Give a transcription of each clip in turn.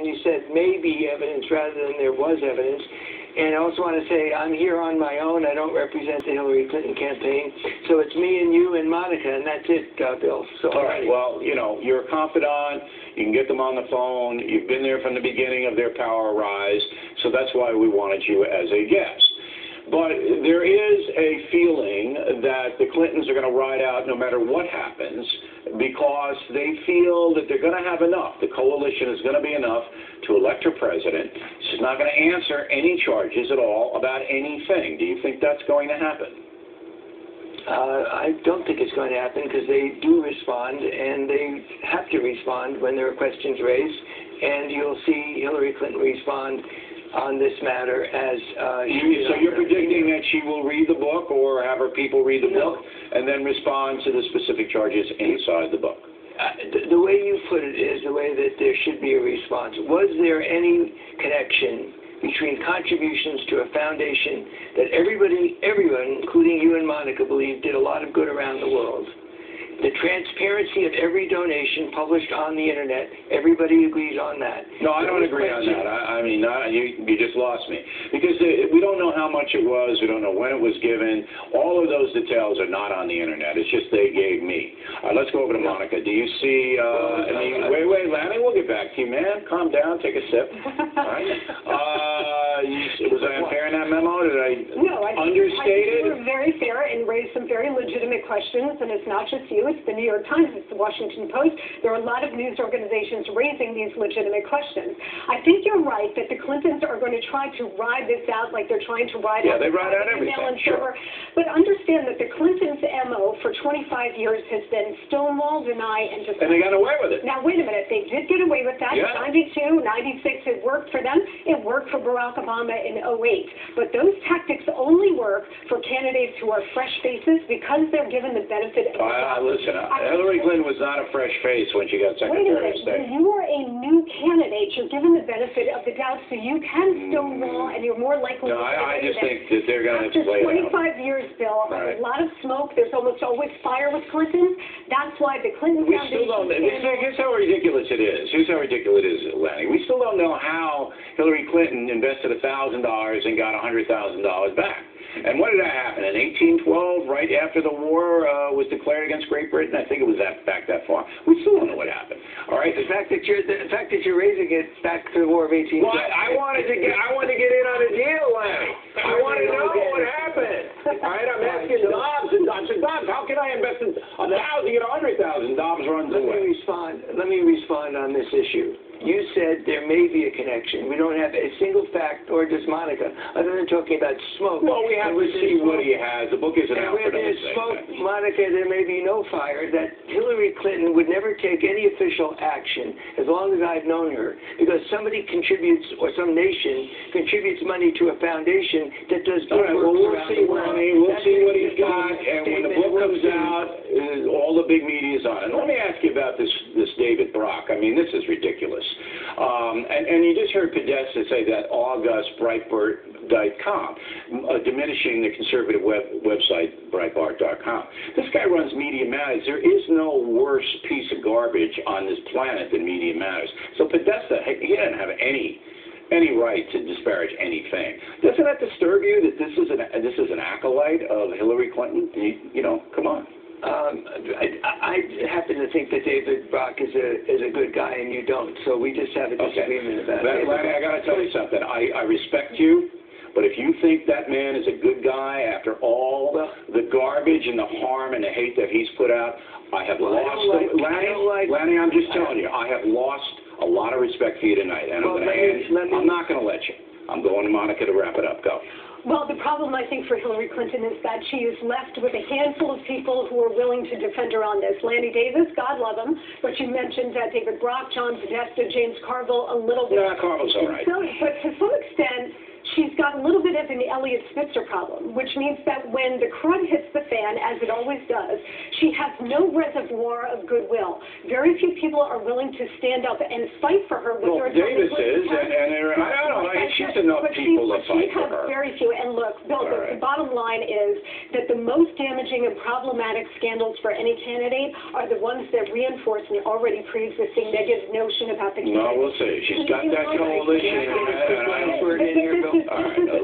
You said maybe evidence rather than there was evidence. And I also want to say I'm here on my own. I don't represent the Hillary Clinton campaign. So it's me and you and Monica, and that's it, Bill. So, all right. Well, you know, you're a confidant. You can get them on the phone. You've been there from the beginning of their power rise. So that's why we wanted you as a guest. But there is a feeling that the Clintons are going to ride out no matter what happens because they feel that they're going to have enough. The coalition is going to be enough to elect her president. She's not going to answer any charges at all about anything. Do you think that's going to happen? I don't think it's going to happen because they do respond, and they have to respond when there are questions raised. And you'll see Hillary Clinton respond on this matter as so you're predicting that she will read the book or have her people read the book and then respond to the specific charges inside the book? The way you put it is the way that there should be a response. Was there any connection between contributions to a foundation that everyone, including you and Monica, believe did a lot of good around the world? The transparency of every donation published on the Internet, everybody agrees on that. No, I don't agree on that. I mean, you just lost me. Because we don't know how much it was. We don't know when it was given. All of those details are not on the Internet. It's just they gave me. Let's go over to Monica. Do you see, wait, Lanny, we'll get back to you, man. Calm down. Take a sip. All right. Was I unfair in that memo? Did I understate it? You were very fair and raised some very legitimate questions, and it's not just you. It's the New York Times, it's the Washington Post. There are a lot of news organizations raising these legitimate questions. I think you're right that the Clintons are going to try to ride this out like they're trying to ride out they ride out everything. Sure. But understand that the Clintons' MO for 25 years has been stonewall, deny, and deny. And they got away with it. Now, wait a minute. They did get away with that. Yeah. 92, 96, it worked for them. It worked for Barack Obama in 08. But those tactics only work for candidates who are fresh faces because they're given the benefit of Listen, Hillary Clinton was not a fresh face when she got Secretary of State. You are a new candidate. You're given the benefit of the doubt, so you can stonewall, and you're more likely to I just think that they're going to play it out. After 25 years, Bill, a lot of smoke. There's almost always fire with Clinton. That's why the Clinton Foundation... Here's how ridiculous it is. Here's how ridiculous it is, Lanny. We still don't know how Hillary Clinton invested $1,000 and got $100,000 back. And what did that happen? In 1812, right after the war was declared against Great Britain? I think it was back that far. We still don't know what happened. All right. The fact that you're raising it back to the War of 1812. Well, I wanted to get in on a deal, Lanny. I want to know what happened. All right. I'm asking Dobbs, and I said, Dobbs, how can I invest in $1,000 to get $100,000? Dobbs runs away. Let me respond on this issue. You said there may be a connection. We don't have a single fact, or does Monica, other than talking about smoke. Well, we have to see what he has. The book isn't out for where there's smoke, Monica, there may be no fire. That Hillary Clinton would never take any official action as long as I've known her, because somebody contributes, or some nation contributes money to a foundation that does good work. Well, we'll see, Lanny. We'll see what he's got, and when the book comes out, all the big media's on it. Let me ask you about this David Brock. I mean, this is ridiculous. And you just heard Podesta say that August Breitbart.com, diminishing the conservative website Breitbart.com. This guy runs Media Matters. There is no worse piece of garbage on this planet than Media Matters. So Podesta, he doesn't have any right to disparage anything. Doesn't that disturb you that this is an acolyte of Hillary Clinton? You know, come on. I happen to think that David Brock is a good guy, and you don't. So we just have a disagreement about it. Lanny, I got to tell you something. I respect you, but if you think that man is a good guy after all the garbage and the harm and the hate that he's put out, I have lost. Lanny, I'm just telling you, I have lost a lot of respect for you tonight, and I'm not going to let you. I'm going to Monica to wrap it up. Go. Well, the problem, I think, for Hillary Clinton is that she is left with a handful of people who are willing to defend her on this. Lanny Davis, God love him, but you mentioned David Brock, John Podesta, James Carville, a little bit. Yeah, Carville's all right. So, but to some extent, she's got a little bit of an Elliot Spitzer problem, which means that when the crud hits the fan, as it always does, she has no reservoir of goodwill. Very few people are willing to stand up and fight for her. Well, Davis is, and I don't know. She's enough people to fight for her. Very few. And look, Bill, the bottom line is that the most damaging and problematic scandals for any candidate are the ones that reinforce an already pre-existing negative notion about the candidate. No, we'll see. She's got that coalition.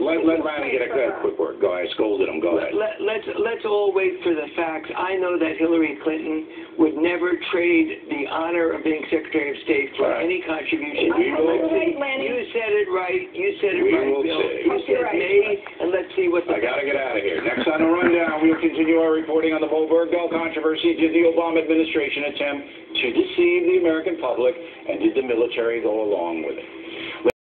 Let Ryan get a quick word. Go ahead. I scolded him. Go ahead. Let's all wait for the facts. I know that Hillary Clinton would never trade the honor of being Secretary of State for any contribution. You said it right. You said it right, Bill. You said May, and let's see what the... I got to get out of here. Next on the rundown, we'll continue our reporting on the Bo-Bergdahl controversy. Did the Obama administration attempt to deceive the American public, and did the military go along with it?